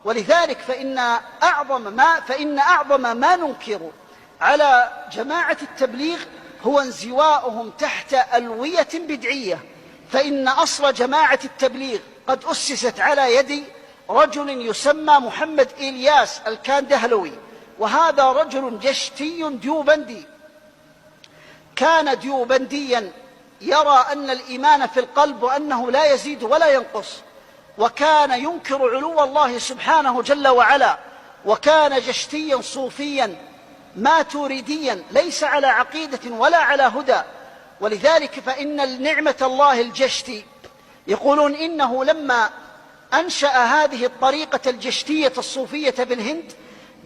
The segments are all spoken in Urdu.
ولذلك فإن أعظم ما ننكر على جماعة التبليغ هو انزواؤهم تحت ألوية بدعية، فإن أصل جماعة التبليغ قد أسست على يد رجل يسمى محمد إلياس الكاندهلوي، وهذا رجل جشتي ديوبندي، كان ديوبنديا يرى أن الإيمان في القلب وأنه لا يزيد ولا ينقص، وكان ينكر علو الله سبحانه جل وعلا، وكان جشتيا صوفيا ماتريديا ليس على عقيدة ولا على هدى. ولذلك فإن نعمة الله الجشتي يقولون إنه لما أنشأ هذه الطريقة الجشتية الصوفية في الهند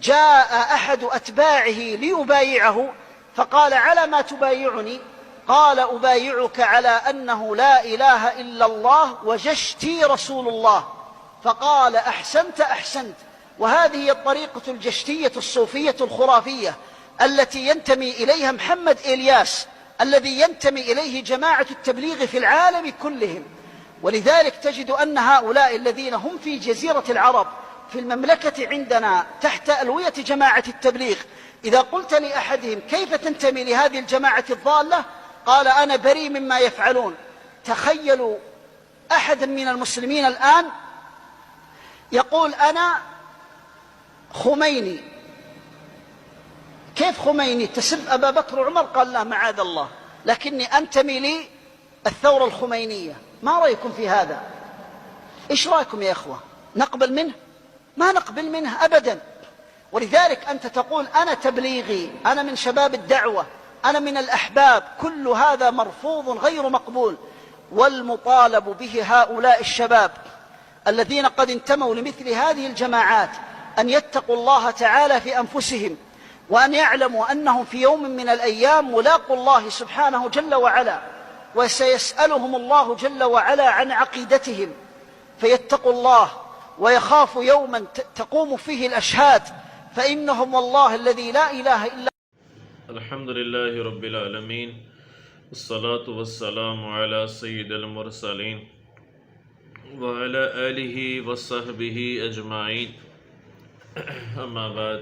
جاء أحد أتباعه ليبايعه فقال: على ما تبايعني؟ قال: أبايعك على أنه لا إله إلا الله وجشتي رسول الله. فقال: أحسنت أحسنت. وهذه هي الطريقة الجشتية الصوفية الخرافية التي ينتمي إليها محمد إلياس، الذي ينتمي إليه جماعة التبليغ في العالم كلهم. ولذلك تجد أن هؤلاء الذين هم في جزيرة العرب في المملكة عندنا تحت ألوية جماعة التبليغ، إذا قلت لأحدهم: كيف تنتمي لهذه الجماعة الضالة؟ قال: أنا بريء مما يفعلون. تخيلوا أحدا من المسلمين الآن يقول: أنا خميني. كيف خميني؟ تسب أبا بكر وعمر؟ قال: لا، معاذ الله، لكني أنتمي للثورة الخمينية. ما رأيكم في هذا؟ إيش رأيكم يا إخوة؟ نقبل منه؟ ما نقبل منه أبدا. ولذلك أنت تقول: أنا تبليغي، أنا من شباب الدعوة، أنا من الأحباب. كل هذا مرفوض غير مقبول، والمطالب به هؤلاء الشباب الذين قد انتموا لمثل هذه الجماعات أن يتقوا الله تعالى في أنفسهم، وأن يعلموا أنهم في يوم من الأيام ملاقوا الله سبحانه جل وعلا، وسيسألهم الله جل وعلا عن عقيدتهم، فيتقوا الله ويخافوا يوما تقوم فيه الأشهاد، فإنهم والله الذي لا إله إلا. الحمد لله رب العالمين، والصلاة والسلام على سيد المرسلين وعلى آله وصحبه أجمعين، اما بعد.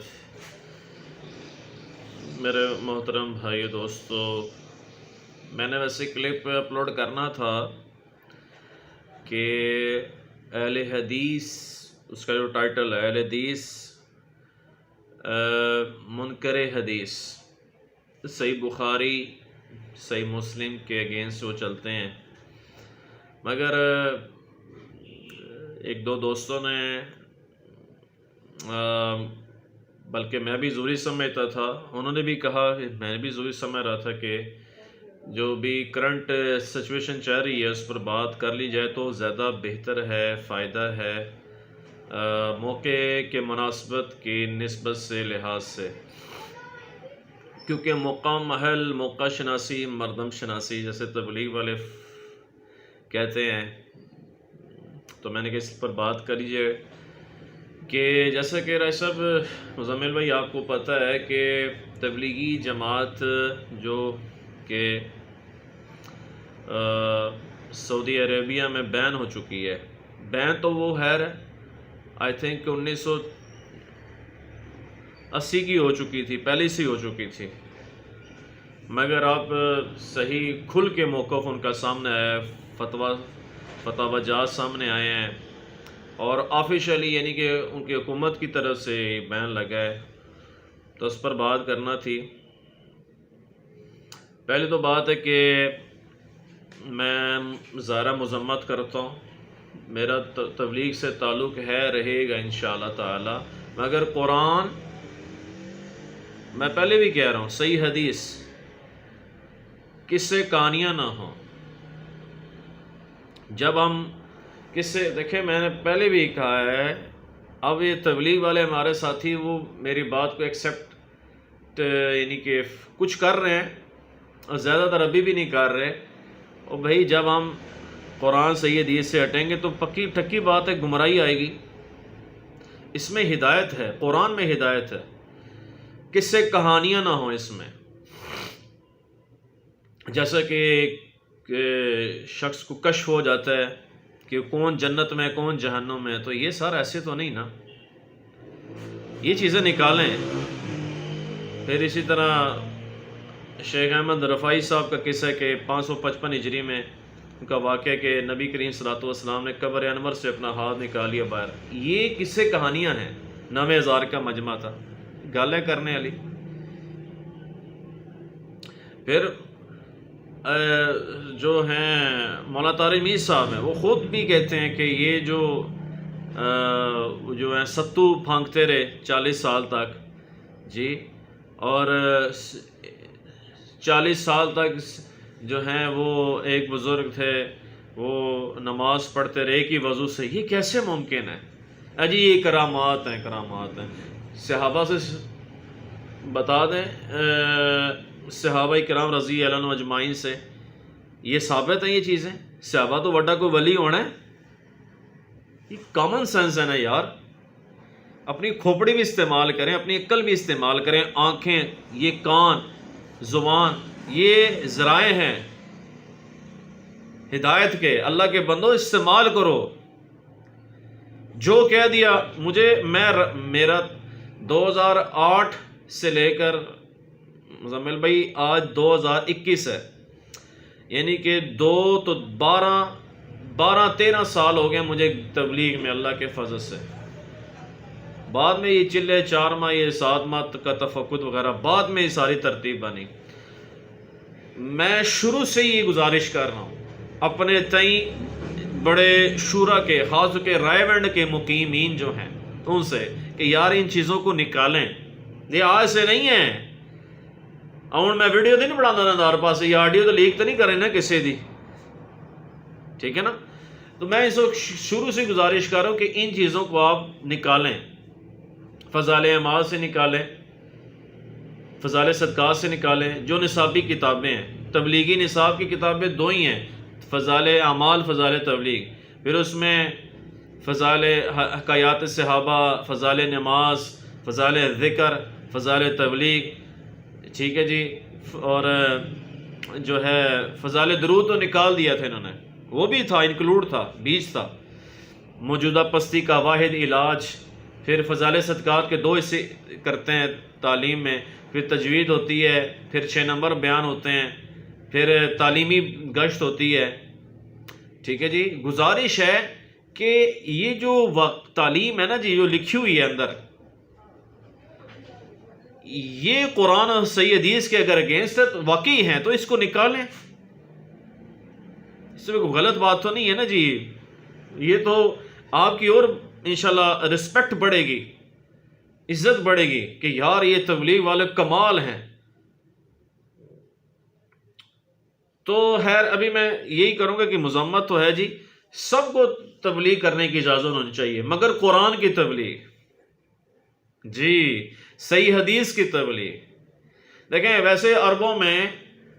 میرے محترم بھائی دوستو، میں نے ویسے کلپ اپلوڈ کرنا تھا کہ اہل حدیث، اس کا جو ٹائٹل ہے اہل حدیث منکر حدیث، صحیح بخاری صحیح مسلم کے اگینسٹ وہ چلتے ہیں، مگر ایک دو دوستوں نے بلکہ میں بھی ضروری سمجھتا تھا، انہوں نے بھی کہا، میں بھی ضروری سمجھ رہا تھا کہ جو بھی کرنٹ سچویشن چل رہی ہے اس پر بات کر لی جائے تو زیادہ بہتر ہے، فائدہ ہے، موقع کے مناسبت کی نسبت سے لحاظ سے، کیونکہ موقع محل موقع شناسی مردم شناسی جیسے تبلیغ والے کہتے ہیں، تو میں نے کہا اس پر بات کر لیجیے کہ جیسا کہ رائے صاحب مزمل بھائی آپ کو پتہ ہے کہ تبلیغی جماعت جو کہ سعودی عربیہ میں بین ہو چکی ہے، بین تو وہ ہے آئی تھنک 1980 کی ہو چکی تھی، پہلے سے ہو چکی تھی، مگر آپ صحیح کھل کے موقف ان کا سامنے آیا ہے، فتاوی جات سامنے آئے ہیں، اور آفیشلی یعنی کہ ان کی حکومت کی طرف سے بین لگا ہے، تو اس پر بات کرنا تھی۔ پہلے تو بات ہے کہ میں ظاہرہ مذمت کرتا ہوں، میرا تبلیغ سے تعلق ہے، رہے گا انشاءاللہ تعالی، مگر قرآن، میں پہلے بھی کہہ رہا ہوں، صحیح حدیث، قصے کہانیاں نہ ہوں۔ جب ہم قصے دیکھیں، میں نے پہلے بھی کہا ہے، اب یہ تبلیغ والے ہمارے ساتھی وہ میری بات کو ایکسیپٹ یعنی کہ کچھ کر رہے ہیں اور زیادہ تر ابھی بھی نہیں کر رہے، اور بھائی جب ہم قرآن صحیح حدیث سے ہٹیں گے تو پکی ٹھکی بات ہے، گمراہی آئے گی۔ اس میں ہدایت ہے، قرآن میں ہدایت ہے، قصے کہانیاں نہ ہوں اس میں، جیسا کہ شخص کو کشف ہو جاتا ہے کہ کون جنت میں کون جہنم میں، تو یہ سارا ایسے تو نہیں نا، یہ چیزیں نکالیں. پھر اسی طرح شیخ احمد رفائی صاحب کا قصہ ہے کہ 555 ہجری میں ان کا واقعہ کہ نبی کریم صلی اللہ علیہ وسلم نے قبر انور سے اپنا ہاتھ نکال لیا باہر. یہ قصے کہانیاں ہیں. 9000 کا مجمع تھا, گالیں کرنے والی. پھر جو ہیں مولانا طارق میر صاحب ہیں, وہ خود بھی کہتے ہیں کہ یہ جو ہیں ستو پھانکتے رہے 40 سال تک جی, اور 40 سال تک جو ہیں وہ ایک بزرگ تھے, وہ نماز پڑھتے رہے ایک ہی وضو سے. یہ کیسے ممکن ہے؟ اجی یہ کرامات ہیں, کرامات ہیں. صحابہ سے بتا دیں, صحابہ کرام رضی اللہ عنہم اجمعین سے یہ ثابت ہیں یہ چیزیں. صحابہ تو وڈا کوئی ولی ہونا ہے. یہ کامن سینس ہے نا یار. اپنی کھوپڑی بھی استعمال کریں, اپنی عقل بھی استعمال کریں. آنکھیں, یہ کان, زبان, یہ ذرائع ہیں ہدایت کے. اللہ کے بندو استعمال کرو. جو کہہ دیا مجھے, میرا 2008 سے لے کر مزمل بھائی آج 2021 ہے, یعنی کہ 12-13 سال ہو گئے مجھے تبلیغ میں اللہ کے فضل سے. بعد میں یہ چلے 4 ماہ, یہ 7 ماہ کا تفقد وغیرہ, بعد میں یہ ساری ترتیب بنی. میں شروع سے یہ گزارش کر رہا ہوں اپنے تئیں بڑے شورا کے, خاص کر کے رائے ونڈ کے مقیمین جو ہیں ان سے, کہ یار ان چیزوں کو نکالیں. یہ آج سے نہیں ہیں. ہوں میں ویڈیو تو نہیں بنا نا دار پاس, یہ آڈیو تو لیک تو نہیں کریں نا کسی دی, ٹھیک ہے نا. تو میں اس وقت شروع سے گزارش کر رہا ہوں کہ ان چیزوں کو آپ نکالیں. فضائل اعمال سے نکالیں, فضائل صدقات سے نکالیں. جو نصابی کتابیں ہیں, تبلیغی نصاب کی کتابیں 2 ہی ہیں, فضائل اعمال, فضائل تبلیغ. پھر اس میں فضائل حکایات صحابہ, فضائل نماز, فضائل ذکر, فضائل تبلیغ, ٹھیک ہے جی. اور جو ہے فضائل درود تو نکال دیا تھا انہوں نے, وہ بھی تھا, انکلوڈ تھا, بیچ تھا. موجودہ پستی کا واحد علاج. پھر فضائل صدقات کے 2 حصے کرتے ہیں تعلیم میں. پھر تجوید ہوتی ہے, پھر 6 نمبر بیان ہوتے ہیں, پھر تعلیمی گشت ہوتی ہے, ٹھیک ہے جی. گزارش ہے کہ یہ جو تعلیم ہے نا جی, جو لکھی ہوئی ہے اندر, یہ قرآن اور صحیح حدیث کے اگر اگینسٹ واقعی ہیں تو اس کو نکالیں. اس میں کوئی غلط بات تو نہیں ہے نا جی. یہ تو آپ کی اور انشاءاللہ رسپیکٹ بڑھے گی, عزت بڑھے گی کہ یار یہ تبلیغ والے کمال ہیں. تو خیر ابھی میں یہی کروں گا کہ مذمت تو ہے جی, سب کو تبلیغ کرنے کی اجازت ہونی چاہیے, مگر قرآن کی تبلیغ جی, صحیح حدیث کی تبلیغ. دیکھیں ویسے عربوں میں,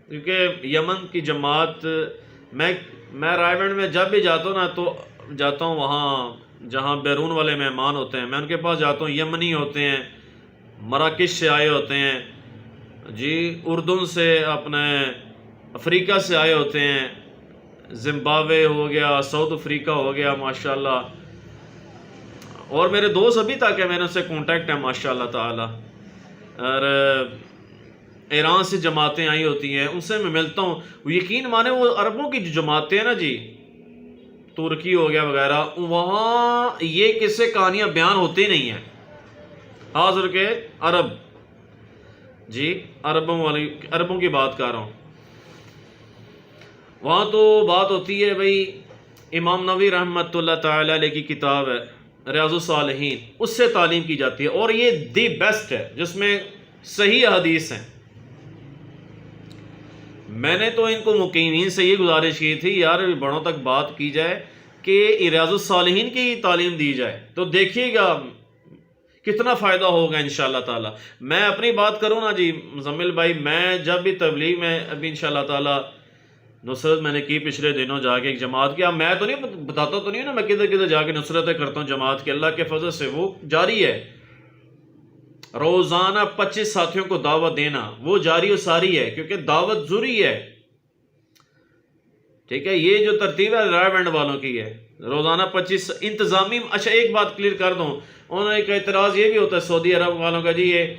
کیونکہ یمن کی جماعت, میں رائے ونڈ میں جب بھی جاتا ہوں نا تو جاتا ہوں وہاں جہاں بیرون والے مہمان ہوتے ہیں, میں ان کے پاس جاتا ہوں. یمنی ہوتے ہیں, مراکش سے آئے ہوتے ہیں جی, اردن سے, اپنے افریقہ سے آئے ہوتے ہیں, زمبابوے ہو گیا, ساؤتھ افریقہ ہو گیا ماشاءاللہ. اور میرے دوست ابھی تک ہے, میں نے ان سے کانٹیکٹ ہے ماشاءاللہ تعالی. اور ایران سے جماعتیں آئی ہوتی ہیں, ان سے میں ملتا ہوں. یقین مانے وہ عربوں کی جو جماعتیں ہیں نا جی, ترکی ہو گیا وغیرہ, وہاں یہ قصے کہانیاں بیان ہوتی نہیں ہیں. حاضر کے عرب جی, عربوں کی بات کر رہا ہوں. وہاں تو بات ہوتی ہے بھئی, امام نووی رحمۃ اللہ تعالی علیہ کی کتاب ہے ریاض الصالحین, اس سے تعلیم کی جاتی ہے, اور یہ دی بیسٹ ہے جس میں صحیح حدیث ہیں. میں نے تو ان کو مقیمین سے یہ گزارش کی تھی یار بڑوں تک بات کی جائے کہ ریاض الصالحین کی تعلیم دی جائے, تو دیکھیے گا کتنا فائدہ ہوگا انشاءاللہ تعالی. میں اپنی بات کروں نا جی مزمل بھائی, میں جب بھی تبلیغ میں ابھی انشاءاللہ تعالی نصرت میں نے کی پچھلے دنوں جا کے ایک جماعت کی. اب میں تو نہیں بتاتا تو نہیں نا میں کدھر کدھر جا کے نصرتیں کرتا ہوں جماعت کے, اللہ کے فضل سے وہ جاری ہے. روزانہ 25 ساتھیوں کو دعوت دینا وہ جاری و ساری ہے, کیونکہ دعوت ضروری ہے. ٹھیک ہے, یہ جو ترتیب ہے رائے ونڈ والوں کی ہے, روزانہ 25 انتظامی. اچھا ایک بات کلیئر کر دوں, انہوں نے ایک اعتراض یہ بھی ہوتا ہے سعودی عرب والوں کا, جی یہ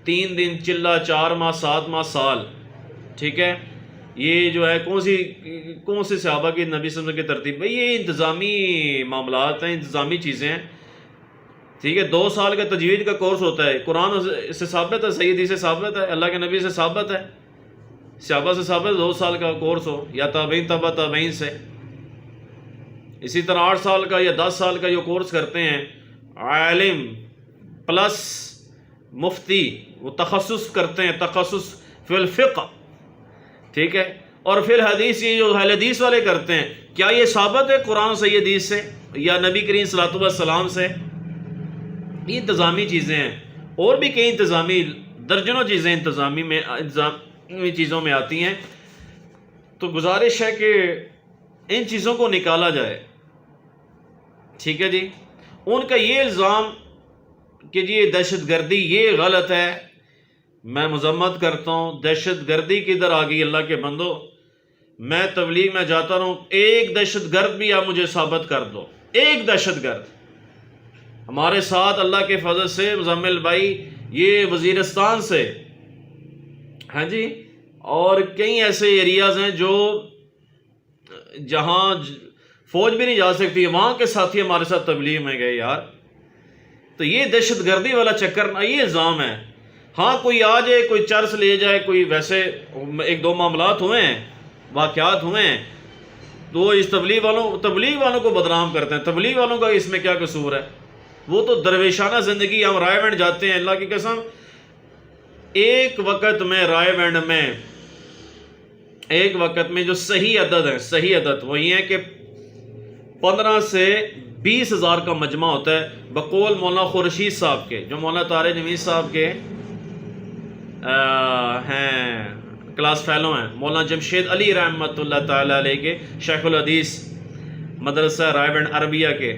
3 دن چلا 4 ماہ 7 ماہ سال, ٹھیک ہے, یہ جو ہے کون سی صحابہ کی نبی صلی اللہ علیہ وسلم کی ترتیب. بھائی یہ انتظامی معاملات ہیں, انتظامی چیزیں ہیں, ٹھیک ہے. 2 سال کا تجوید کا کورس ہوتا ہے, قرآن سے ثابت ہے, صحیح حدیث سے ثابت ہے, اللہ کے نبی سے ثابت ہے, صحابہ سے ثابت ہے 2 سال کا کورس ہو, یا تابعین تبع تابعین سے. اسی طرح 8 سال کا یا 10 سال کا جو کورس کرتے ہیں عالم پلس مفتی, وہ تخصص کرتے ہیں, تخصص فی الفقہ, ٹھیک ہے. اور پھر حدیث, یہ جو اہل حدیث والے کرتے ہیں, کیا یہ ثابت ہے قرآن و صحیح حدیث سے یا نبی کریم صلی اللہ علیہ وسلم سے؟ یہ انتظامی چیزیں ہیں, اور بھی کئی انتظامی درجنوں چیزیں انتظامی چیزوں میں آتی ہیں. تو گزارش ہے کہ ان چیزوں کو نکالا جائے, ٹھیک ہے جی. ان کا یہ الزام کہ جی یہ دہشت گردی, یہ غلط ہے, میں مذمت کرتا ہوں. دہشت گردی کدھر آ گئی اللہ کے بندو؟ میں تبلیغ میں جاتا رہوں, ایک دہشت گرد بھی آپ مجھے ثابت کر دو, ایک دہشت گرد. ہمارے ساتھ اللہ کے فضل سے مزمل بھائی یہ وزیرستان سے, ہاں جی, اور کئی ایسے ایریاز ہیں جو جہاں فوج بھی نہیں جا سکتی, وہاں کے ساتھی ہمارے ساتھ تبلیغ میں گئے یار. تو یہ دہشت گردی والا چکر نہ, یہ الزام ہے. ہاں کوئی آ جائے, کوئی چرس لے جائے, کوئی ویسے 1-2 معاملات ہوئے ہیں, واقعات ہوئے ہیں, تو اس تبلیغ والوں کو بدنام کرتے ہیں. تبلیغ والوں کا اس میں کیا قصور ہے؟ وہ تو درویشانہ زندگی. ہم رائے ونڈ جاتے ہیں, اللہ کی قسم ایک وقت میں رائے ونڈ میں ایک وقت میں جو صحیح عدد ہے, صحیح عدد وہ یہ ہے کہ 15 سے 20 ہزار کا مجمع ہوتا ہے بقول مولانا خورشید صاحب کے, جو مولانا طارق نوید صاحب کے ہیں, کلاس فیلو ہیں. مولانا جمشید علی رحمۃ اللہ تعالی علیہ کے شیخ الحدیث مدرسہ رائے ونڈ عربیہ کے,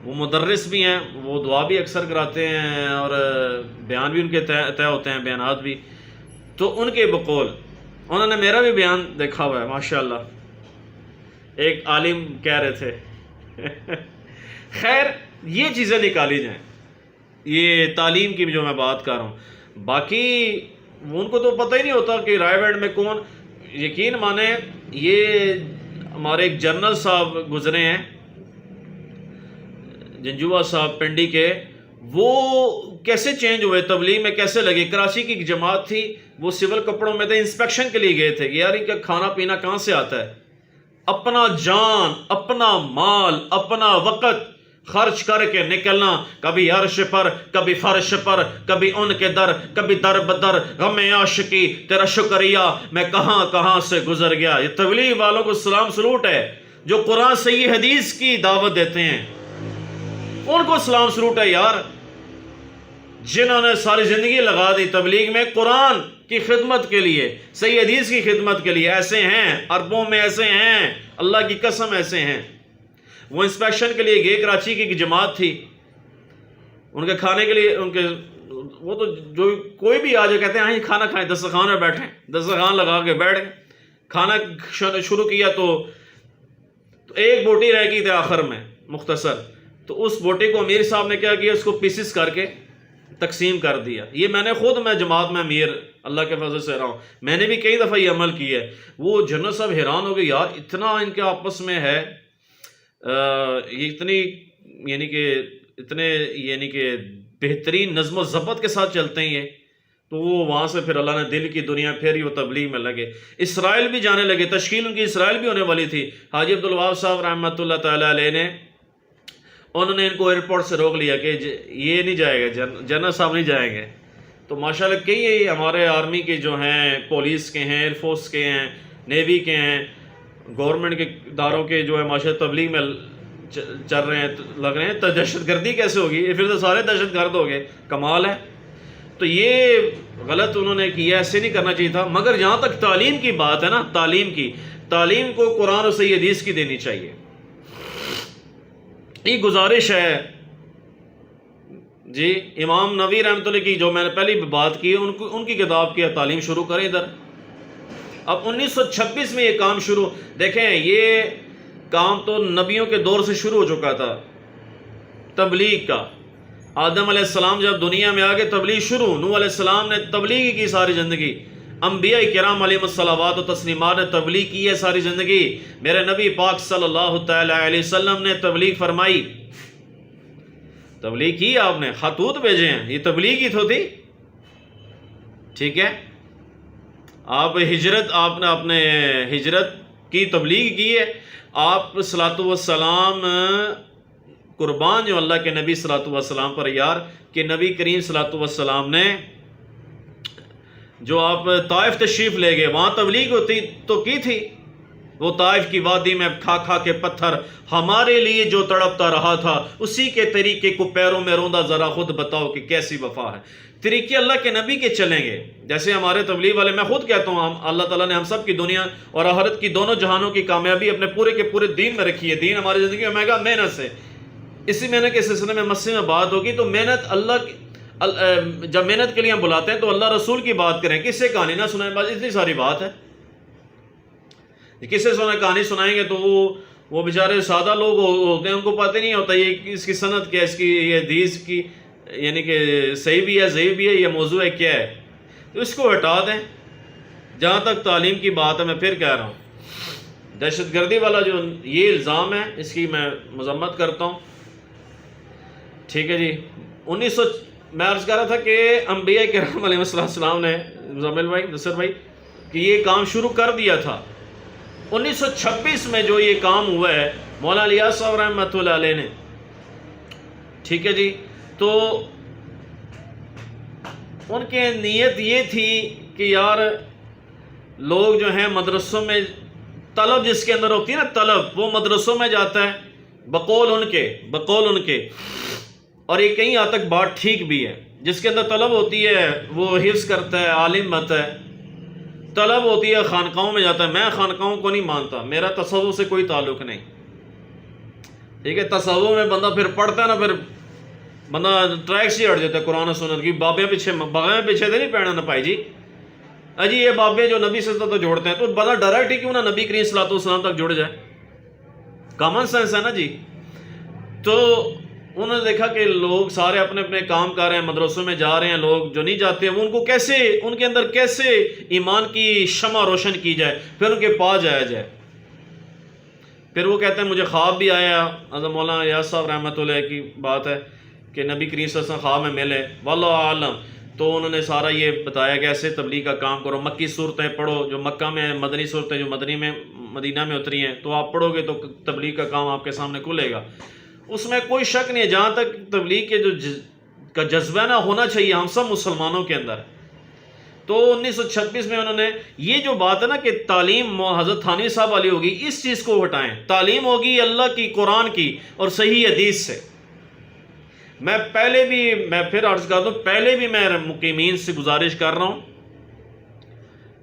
وہ مدرس بھی ہیں, وہ دعا بھی اکثر کراتے ہیں اور بیان بھی ان کے طے ہوتے ہیں, بیانات بھی. تو ان کے بقول انہوں نے میرا بھی بیان دیکھا ہوا ہے ماشاءاللہ, ایک عالم کہہ رہے تھے. خیر یہ چیزیں نکالی جائیں, یہ تعلیم کی جو میں بات کر رہا ہوں. باقی ان کو تو پتہ ہی نہیں ہوتا کہ رائے ونڈ میں کون. یقین مانیں یہ ہمارے ایک جنرل صاحب گزرے ہیں, جنجوا صاحب پنڈی کے, وہ کیسے چینج ہوئے, تبلیغ میں کیسے لگے. کراچی کی ایک جماعت تھی, وہ سول کپڑوں میں تھے, انسپیکشن کے لیے گئے تھے کہ یار ان کا کھانا پینا کہاں سے آتا ہے. اپنا جان, اپنا مال, اپنا وقت خرچ کر کے نکلنا, کبھی عرش پر, کبھی فرش پر, کبھی ان کے در, کبھی در بدر, غم عاشقی تیرا شکریہ میں کہاں کہاں سے گزر گیا. یہ تبلیغ والوں کو سلام سلوٹ ہے, جو قرآن صحیح حدیث کی دعوت دیتے ہیں, ان کو سلام سلوٹ ہے یار. جنہوں نے ساری زندگی لگا دی تبلیغ میں, قرآن کی خدمت کے لیے, صحیح حدیث کی خدمت کے لیے, ایسے ہیں, اربوں میں ایسے ہیں, اللہ کی قسم ایسے ہیں. وہ انسپیکشن کے لیے گئے, کراچی کی ایک جماعت تھی, ان کے کھانے کے لیے, ان کے وہ تو جو کوئی بھی آ جائے کہتے ہیں ہاں کھانا کھائیں, دسترخوان میں بیٹھیں, دسترخوان لگا کے بیٹھ گئے, کھانا شروع کیا تو ایک بوٹی رہ گئی تھی آخر میں مختصر. تو اس بوٹی کو امیر صاحب نے کیا کیا, اس کو پیسز کر کے تقسیم کر دیا. یہ میں جماعت میں امیر اللہ کے فضل سے رہا ہوں, میں نے بھی کئی دفعہ یہ عمل کیا ہے. وہ جنرل صاحب حیران ہو گئے, یار اتنا ان کے آپس میں ہے, یہ اتنے بہترین نظم و ضبط کے ساتھ چلتے ہیں یہ. تو وہ وہاں سے پھر اللہ نے دل کی دنیا پھر وہ تبلیغ میں لگے. اسرائیل بھی جانے لگے, تشکیل ان کی اسرائیل بھی ہونے والی تھی. حاجی عبدالوہاب صاحب رحمۃ اللہ تعالی علیہ نے, انہوں نے ان کو ایئرپورٹ سے روک لیا کہ یہ نہیں جائے گا, جنرل صاحب نہیں جائیں گے. تو ماشاءاللہ کئی ہمارے آرمی کے جو ہیں, پولیس کے ہیں, ایئر فورس کے ہیں, نیوی کے ہیں, گورنمنٹ کے اداروں کے جو ہے ماشاءاللہ تبلیغ میں چل رہے ہیں, لگ رہے ہیں. تو دہشت گردی کیسے ہوگی؟ پھر تو سارے دہشت گرد ہو گئے, کمال ہے. تو یہ غلط انہوں نے کیا, ایسے نہیں کرنا چاہیے تھا. مگر جہاں تک تعلیم کی بات ہے نا, تعلیم کو قرآن و صحیح حدیث کی دینی چاہیے. یہ گزارش ہے جی. امام نووی رحمۃ اللہ کی جو میں نے پہلی بات کی, ان کی کتاب کی تعلیم شروع کریں ادھر. اب 1926 میں یہ کام شروع, دیکھیں یہ کام تو نبیوں کے دور سے شروع ہو چکا تھا تبلیغ کا. آدم علیہ السلام جب دنیا میں آگے تبلیغ شروع، نوح علیہ السلام نے تبلیغ کی ساری زندگی، انبیاء کرام علیہ الصلوات و تسلیمات نے تبلیغ کی ہے ساری زندگی. میرے نبی پاک صلی اللہ تعالی علیہ وسلم نے تبلیغ فرمائی، تبلیغ کی آپ نے، خطوط بھیجے ہیں، یہ تبلیغ ہی تو تھی. ٹھیک ہے، آپ نے اپنے ہجرت کی تبلیغ کی ہے. آپ صلاۃ والسلام قربان جو اللہ کے نبی صلاۃ والسلام پر یار کہ نبی کریم صلاۃ والسلام نے جو آپ طائف تشریف لے گئے، وہاں تبلیغ ہوتی تو کی تھی. وہ طائف کی وادی میں کھا کھا کے پتھر ہمارے لیے جو تڑپتا رہا تھا، اسی کے طریقے کو پیروں میں روندا، ذرا خود بتاؤ کہ کیسی وفا ہے. طریقے اللہ کے نبی کے چلیں گے. جیسے ہمارے تبلیغ والے، میں خود کہتا ہوں، اللہ تعالیٰ نے ہم سب کی دنیا اور آخرت کی دونوں جہانوں کی کامیابی اپنے پورے کے پورے دین میں رکھی ہے. دین ہماری زندگی میں مہنگا محنت سے. اسی محنت کے سلسلے میں مسجد میں بات ہوگی تو محنت جب محنت کے لیے ہم بلاتے ہیں تو اللہ رسول کی بات کریں، کس سے کہانی نہ سنائیں. بس اتنی ساری بات ہے. کس سے کہانی سنائیں گے تو وہ بیچارے سادہ لوگ ہوتے ہیں، ان کو پتہ نہیں ہوتا یہ اس کی سند کیا، اس کی یہ حدیث کی یعنی کہ صحیح بھی ہے، ضعیف بھی ہے، یہ موضوع ہے کیا ہے. تو اس کو ہٹا دیں. جہاں تک تعلیم کی بات ہے، میں پھر کہہ رہا ہوں، دہشت گردی والا جو یہ الزام ہے، اس کی میں مذمت کرتا ہوں. ٹھیک ہے جی. میں عرض کر رہا تھا کہ انبیاء کرام علیہ السلام نے، مزمل بھائی، نصر بھائی، کہ یہ کام شروع کر دیا تھا. 1926 میں جو یہ کام ہوا ہے مولانا الیاس صاحب رحمۃ اللہ علیہ نے. ٹھیک ہے جی. تو ان کی نیت یہ تھی کہ یار لوگ جو ہیں مدرسوں میں، طلب جس کے اندر ہوتی ہے نا طلب، وہ مدرسوں میں جاتا ہے بقول ان کے. اور یہ کہیں حد تک بات ٹھیک بھی ہے. جس کے اندر طلب ہوتی ہے وہ حفظ کرتا ہے، عالم بنتا ہے. طلب ہوتی ہے خانقاہوں میں جاتا ہے. میں خانقاہوں کو نہیں مانتا، میرا تصوف سے کوئی تعلق نہیں. ٹھیک ہے. تصوف میں بندہ پھر پڑھتا ہے نا، پھر بندہ ٹریک سے ہٹ جاتا ہے قرآن و سنت کی. بابے پیچھے تو نہیں پڑھنا نا بھائی جی. اجی یہ بابے جو نبی سے تو جوڑتے ہیں، تو بندہ ڈائریکٹ ہی کیوں نہ نبی کریم صلی اللہ علیہ وسلم تک جڑ جائے. کامن سینس ہے نا جی. تو انہوں نے دیکھا کہ لوگ سارے اپنے اپنے کام کر رہے ہیں، مدرسوں میں جا رہے ہیں. لوگ جو نہیں جاتے ہیں، ان کو کیسے، ان کے اندر کیسے ایمان کی شمع روشن کی جائے، پھر ان کے پاس جایا جائے. پھر وہ کہتے ہیں مجھے خواب بھی آیا. حضرت مولانا الیاس صاحب رحمۃ اللہ کی بات ہے کہ نبی کریم صلی اللہ علیہ وسلم خواب میں ملے، واللہ عالم. تو انہوں نے سارا یہ بتایا کہ ایسے تبلیغ کا کام کرو، مکی صورتیں پڑھو جو مکہ میں، مدنی صورتیں جو مدینہ میں اتری ہیں، تو آپ پڑھو گے تو تبلیغ کا کام آپ کے سامنے کھلے گا. اس میں کوئی شک نہیں ہے. جہاں تک تبلیغ کے کا جذبہ نہ ہونا چاہیے ہم سب مسلمانوں کے اندر. تو 1926 میں انہوں نے یہ جو بات ہے نا کہ تعلیم حضرت تھانوی صاحب والی ہوگی، اس چیز کو ہٹائیں. تعلیم ہوگی اللہ کی، قرآن کی اور صحیح حدیث سے. میں پھر عرض کر دوں، پہلے بھی میں مقیمین سے گزارش کر رہا ہوں،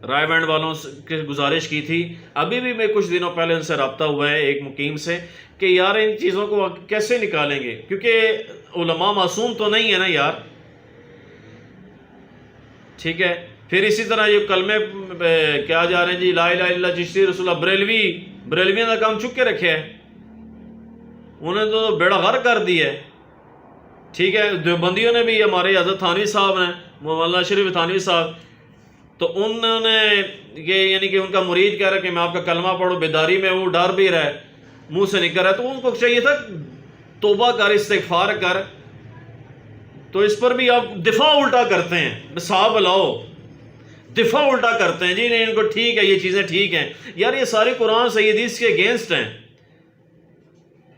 رائے بینڈ والوں سے گزارش کی تھی. ابھی بھی میں کچھ دنوں پہلے ان سے رابطہ ہوا ہے ایک مقیم سے کہ یار ان چیزوں کو کیسے نکالیں گے، کیونکہ علماء معصوم تو نہیں ہے نا یار. ٹھیک ہے. پھر اسی طرح یہ کلمے کیا جا رہے ہیں جی، لا الہ الا اللہ چشتی رسول اللہ، بریلویوں کا کام چک کے رکھے ہے. انہوں نے تو بیڑا غرق کر دی ہے. ٹھیک ہے. دیوبندیوں نے بھی، ہمارے حضرت تھانوی صاحب ہیں، مولانا شریف تھانوی صاحب، تو انہوں نے یہ یعنی کہ ان کا مرید کہہ رہا ہے کہ میں آپ کا کلمہ پڑھوں، بیداری میں وہ ڈر بھی رہا ہے، منہ سے نکل رہا ہے. تو ان کو چاہیے تھا توبہ کر، استغفار کر. تو اس پر بھی آپ دفاع الٹا کرتے ہیں. صاحب لاؤ، دفاع الٹا کرتے ہیں جی. نہیں ان کو ٹھیک ہے، یہ چیزیں ٹھیک ہیں. یار یہ ساری قرآن صحیح حدیث کے اگینسٹ ہیں.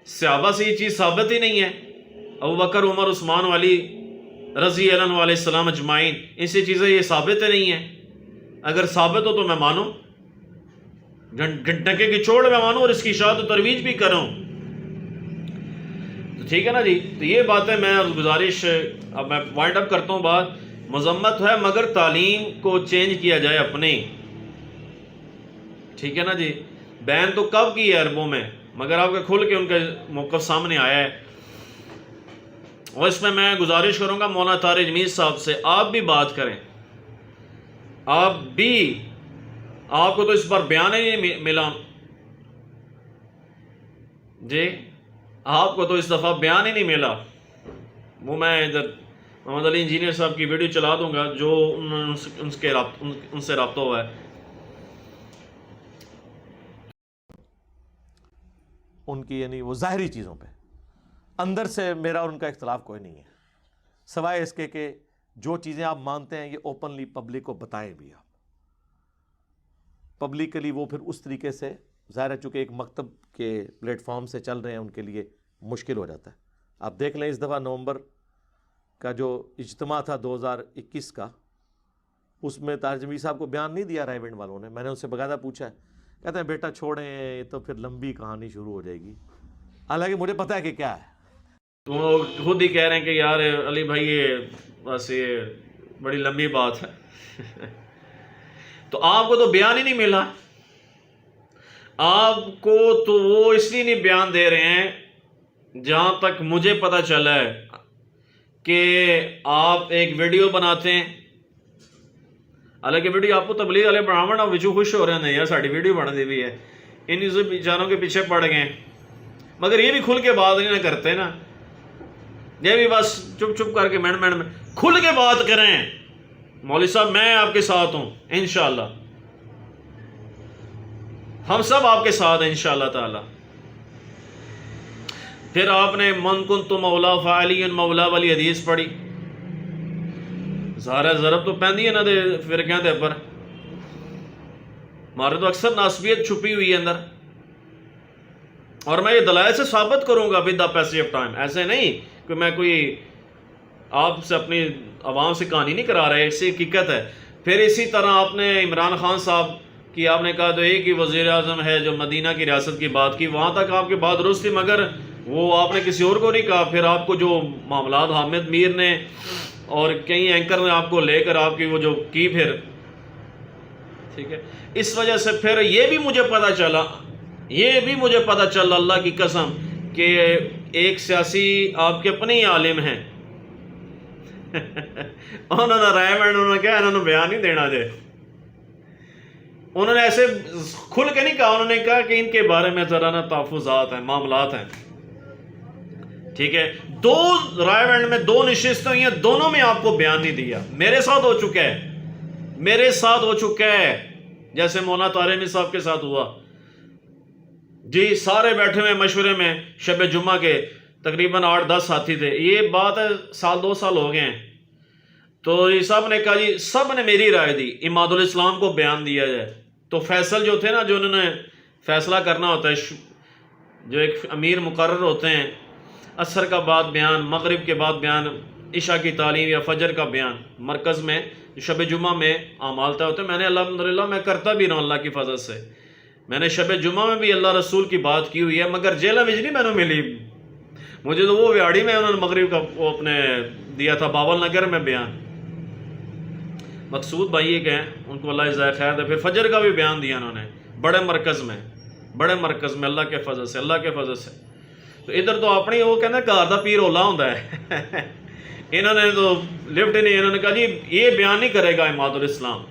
صحابہ سے یہ چیز ثابت ہی نہیں ہے. ابو بکر، عمر، عثمان، علی رضی اللہ عنہ علیہ السلام اجمعین، ان سے چیزیں یہ ثابت نہیں ہیں. اگر ثابت ہو تو میں مانوں، ڈنکے کی چوڑ میں مانوں اور اس کی اشاعت و ترویج بھی کروں. تو ٹھیک ہے نا جی. تو یہ باتیں میں گزارش، اب میں وائنڈ اپ کرتا ہوں بات. مذمت ہے مگر تعلیم کو چینج کیا جائے اپنے. ٹھیک ہے نا جی. بین تو کب کی ہے عربوں میں، مگر آپ کا کھل کے ان کا موقف سامنے آیا ہے. اور اس میں گزارش کروں گا مولانا طارق جمیل صاحب سے، آپ بھی بات کریں. آپ کو تو اس پر بیان ہی نہیں ملا. جی آپ کو تو اس دفعہ بیان ہی نہیں ملا. وہ میں ادھر محمد علی انجینئر صاحب کی ویڈیو چلا دوں گا جو ان سے رابطہ ہوا ہے. ان کی یعنی وہ ظاہری چیزوں پہ، اندر سے میرا اور ان کا اختلاف کوئی نہیں ہے، سوائے اس کے کہ جو چیزیں آپ مانتے ہیں یہ اوپنلی پبلک کو بتائیں بھی. آپ پبلکلی وہ پھر اس طریقے سے ظاہر ہے چونکہ ایک مکتب کے پلیٹ فارم سے چل رہے ہیں، ان کے لیے مشکل ہو جاتا ہے. آپ دیکھ لیں اس دفعہ نومبر کا جو اجتماع تھا 2021 کا، اس میں طاہر جمیل صاحب کو بیان نہیں دیا رائے ونڈ والوں نے. میں نے ان سے باقاعدہ پوچھا ہے، کہتے ہیں بیٹا چھوڑیں یہ تو پھر لمبی کہانی شروع ہو جائے گی. حالانکہ مجھے پتہ ہے کہ کیا ہے. وہ خود ہی کہہ رہے ہیں کہ یار علی بھائی یہ بس یہ بڑی لمبی بات ہے. تو آپ کو تو بیان ہی نہیں ملا. آپ کو تو وہ اس لیے نہیں بیان دے رہے ہیں، جہاں تک مجھے پتہ چلا ہے کہ آپ ایک ویڈیو بناتے ہیں. حالانکہ ویڈیو آپ کو تبلیغ والے براہمن آپ وچو خوش ہو رہے ہیں، نہیں یار ساڑی ویڈیو بنا دی بھی ہے، ان بیچاروں کے پیچھے پڑ گئے. مگر یہ بھی کھل کے بات نہیں کرتے نا، یہ بھی بس چپ چپ کر کے میں کھل کے بات کریں. مولوی صاحب میں آپ کے ساتھ ہوں انشاءاللہ، ہم سب آپ کے ساتھ ہیں انشاءاللہ تعالی. پھر آپ نے من کنت مولا فعلی مولا والی حدیث پڑھی. ظاہر ضرب تو پہندی ہے نا دے فرقیاں دے پر، ہمارے تو اکثر ناسبیت چھپی ہوئی ہے اندر. اور میں یہ دلائل سے ثابت کروں گا with the passage of time. ایسے نہیں کہ میں کوئی آپ سے اپنی عوام سے کہانی نہیں کرا رہے، اسی حقیقت ہے. پھر اسی طرح آپ نے عمران خان صاحب کی آپ نے کہا تو ایک ہی وزیر اعظم ہے جو مدینہ کی ریاست کی بات کی، وہاں تک آپ کی بات درست تھی، مگر وہ آپ نے کسی اور کو نہیں کہا. پھر آپ کو جو معاملات حامد میر نے اور کئی اینکر نے آپ کو لے کر آپ کی وہ جو کی پھر ٹھیک ہے، اس وجہ سے پھر یہ بھی مجھے پتہ چلا اللہ کی قسم کہ ایک سیاسی آپ کے اپنے ہی عالم ہیں. انہوں نے رائے میں انہوں نے کہا انہوں نے بیان نہیں دینا دے. انہوں نے ایسے کھل کے نہیں کہا، انہوں نے کہا کہ ان کے بارے میں ذرا نا تحفظات ہیں، معاملات ہیں. ٹھیک ہے، 2 رائے ونڈ میں 2 نشستیں ہوئی ہیں، دونوں میں آپ کو بیان نہیں دیا. میرے ساتھ ہو چکا ہے جیسے مولانا طارمی صاحب کے ساتھ ہوا. جی سارے بیٹھے ہوئے مشورے میں شب جمعہ کے تقریباً 8-10 ساتھی تھے. یہ بات ہے 2 سال ہو گئے ہیں. تو یہ سب نے کہا جی سب نے میری رائے دی، اماد الاسلام کو بیان دیا جائے. تو فیصل جو تھے نا، جو انہوں نے فیصلہ کرنا ہوتا ہے، جو ایک امیر مقرر ہوتے ہیں، عصر کا بعد بیان، مغرب کے بعد بیان، عشاء کی تعلیم یا فجر کا بیان، مرکز میں شب جمعہ میں عمالتا ہوتا ہے. میں نے الحمدللہ میں کرتا بھی رہا اللہ کی فضل سے. میں نے شب جمعہ میں بھی اللہ رسول کی بات کی ہوئی ہے، مگر جیلہ وجنی میں نے ملی. مجھے تو وہ ویاڑی میں انہوں نے مغرب کا وہ اپنے دیا تھا باول نگر میں بیان. مقصود بھائی یہ کہ ان کو اللہ جزائے خیر دے. پھر فجر کا بھی بیان دیا انہوں نے بڑے مرکز میں اللہ کے فضل سے. تو ادھر تو اپنی وہ کہنا گھر دا پیر اولا ہوتا ہے. انہوں نے تو لفٹ نہیں، انہوں نے کہا جی یہ بیان نہیں کرے گا اماد الاسلام.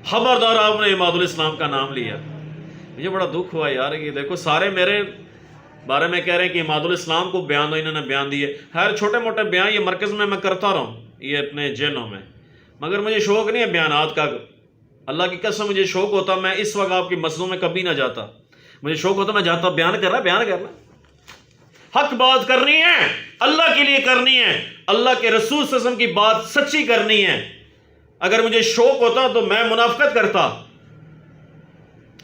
خبردار آپ نے اماد الاسلام کا نام لیا. مجھے بڑا دکھ ہوا یار. یہ دیکھو سارے میرے بارے میں کہہ رہے ہیں کہ اماد الاسلام کو بیان دو، انہوں نے بیان دیے. خیر چھوٹے موٹے بیان یہ مرکز میں کرتا رہا ہوں، یہ اپنے جیلوں میں، مگر مجھے شوق نہیں ہے بیانات کا. اللہ کی قسم مجھے شوق ہوتا میں اس وقت آپ کی مسجدوں میں کبھی نہ جاتا. مجھے شوق ہوتا میں جاتا بیان کرنا. حق بات کرنی ہے، اللہ کے لیے کرنی ہے، اللہ کے رسول صلی اللہ علیہ وسلم کی بات سچی کرنی ہے. اگر مجھے شوق ہوتا تو میں منافقت کرتا.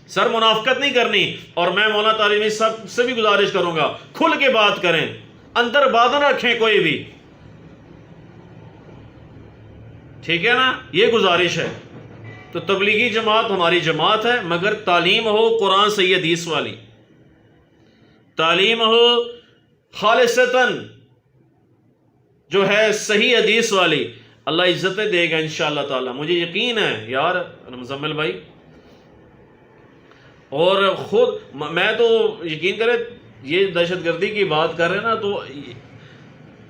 سر منافقت نہیں کرنی. اور میں مولانا طارمی صاحب سے بھی گزارش کروں گا کھل کے بات کریں، اندر بات نہ رکھیں کوئی بھی. ٹھیک ہے نا، یہ گزارش ہے. تو تبلیغی جماعت ہماری جماعت ہے، مگر تعلیم ہو قرآن صحیح حدیث والی، تعلیم ہو خالصتاً جو ہے صحیح حدیث والی. اللہ عزتیں دے گا انشاءاللہ تعالی، مجھے یقین ہے یار مزمل بھائی. اور خود میں تو یقین کرے یہ دہشت گردی کی بات کر رہے ہیں نا، تو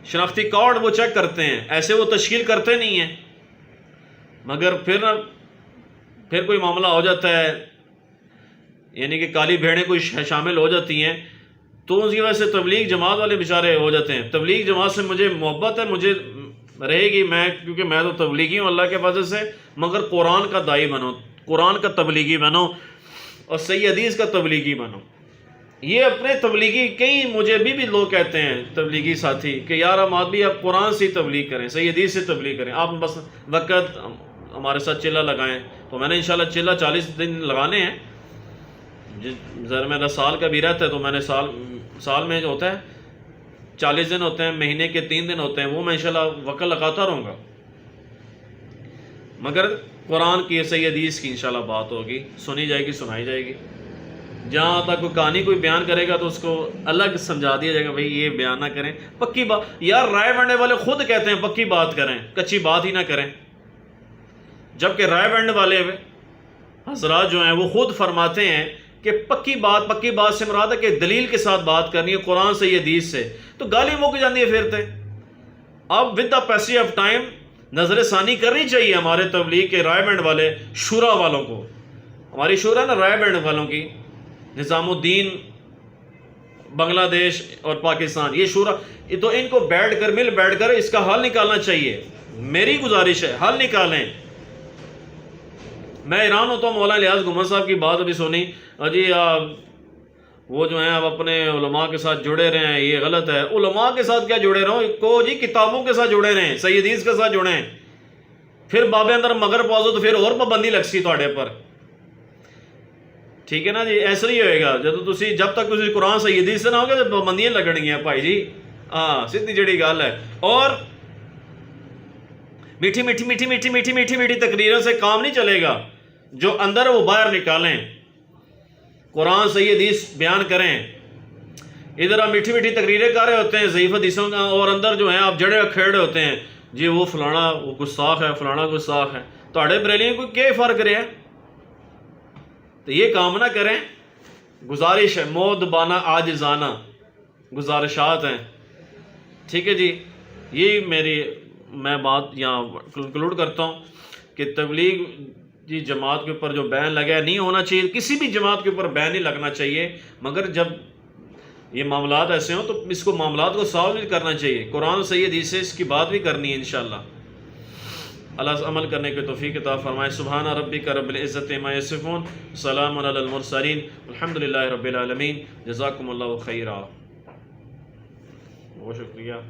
شناختی کارڈ وہ چیک کرتے ہیں، ایسے وہ تشکیل کرتے نہیں ہیں. مگر پھر کوئی معاملہ ہو جاتا ہے، یعنی کہ کالی بھیڑیں کوئی شامل ہو جاتی ہیں، تو اس کی وجہ سے تبلیغ جماعت والے بیچارے ہو جاتے ہیں. تبلیغ جماعت سے مجھے محبت ہے, مجھے رہے گی, میں کیونکہ میں تو تبلیغی ہوں اللہ کے فضل سے, مگر قرآن کا داعی بنو, قرآن کا تبلیغی بنو اور صحیح حدیث کا تبلیغی بنو. یہ اپنے تبلیغی, کئی مجھے بھی لوگ کہتے ہیں تبلیغی ساتھی کہ یار ہم آدمی آپ قرآن سے تبلیغ کریں, صحیح حدیث سے تبلیغ کریں, آپ بس وقت ہمارے ساتھ چلہ لگائیں. تو میں نے انشاءاللہ چلہ 40 دن لگانے ہیں. ذرا میرا سال کا بھی رہتا ہے, تو میں نے سال میں جو ہوتا ہے 40 دن ہوتے ہیں, مہینے کے 3 دن ہوتے ہیں, وہ میں انشاءاللہ وقت لگاتا رہوں گا. مگر قرآن کی صحیح حدیث کی انشاءاللہ بات ہوگی, سنی جائے گی, سنائی جائے گی. جہاں تک کوئی کہانی کوئی بیان کرے گا تو اس کو الگ سمجھا دیا جائے گا, بھئی یہ بیان نہ کریں, پکی بات. یار رائے بننے والے خود کہتے ہیں پکی بات کریں, کچی بات ہی نہ کریں. جبکہ رائے بننے والے حضرات جو ہیں وہ خود فرماتے ہیں کہ پکی بات سے مراد ہے کہ دلیل کے ساتھ بات کرنی ہے, قرآن سے, یہ حدیث سے. تو گالی مک جاتی ہے پھرتے. اب with the passage of time نظر ثانی کرنی چاہیے ہمارے تبلیغ کے رائے بینڈ والے شورا والوں کو. ہماری شورا نا رائے بینڈ والوں کی, نظام الدین بنگلہ دیش اور پاکستان, یہ شورا, تو ان کو مل بیٹھ کر اس کا حل نکالنا چاہیے. میری گزارش ہے حل نکالیں. میں ایران ہوتا ہوں, مولانا الیاس گھمر صاحب کی بات ابھی سنی, جی وہ جو ہیں اب اپنے علماء کے ساتھ جڑے رہے ہیں, یہ غلط ہے. علماء کے ساتھ کیا جڑے رہو کو جی, کتابوں کے ساتھ جڑے رہیں, صحیح حدیث کے ساتھ جڑیں. پھر بابے اندر مگر پوزو تو پھر اور پابندی لگ سی تھوڑے پر, ٹھیک ہے نا جی. ایسا ہی ہوئے گا جب تک تسی قرآن صحیح حدیث سے نہ ہوگا تو پابندیاں لگن گیا بھائی جی. ہاں سیدھی جڑی گل ہے. اور میٹھی تقریروں سے کام نہیں چلے گا. جو اندر وہ باہر نکالیں, قرآن صحیح حدیث بیان کریں. ادھر آپ میٹھی تقریریں کر رہے ہوتے ہیں ضعیف حدیثوں کا, اور اندر جو ہیں آپ جڑے کھیڑے ہوتے ہیں جی وہ فلانا وہ گستاخ ہے, فلانا گستاخ ہے. تھوڑے بریلیوں کو کیا فرق رہے ہیں؟ تو یہ کام نہ کریں. گزارش ہے, مودبانہ عاجزانہ گزارشات ہیں, ٹھیک ہے جی. یہ میں بات یہاں کنکلوڈ کرتا ہوں کہ تبلیغ جی جماعت کے اوپر جو بین لگا ہے نہیں ہونا چاہیے, کسی بھی جماعت کے اوپر بین نہیں لگنا چاہیے. مگر جب یہ معاملات ایسے ہوں تو اس کو معاملات کو سالو بھی کرنا چاہیے. قرآن صحیح حدیث سے اس کی بات بھی کرنی ہے انشاءاللہ. اللہ عمل کرنے کے توفیق عطا فرمائے. سبحان ربک رب العزت عما یصفون, سلام علی المرسلین, الحمدللہ رب العالمین. جزاکم اللہ خیرا. بہت شکریہ.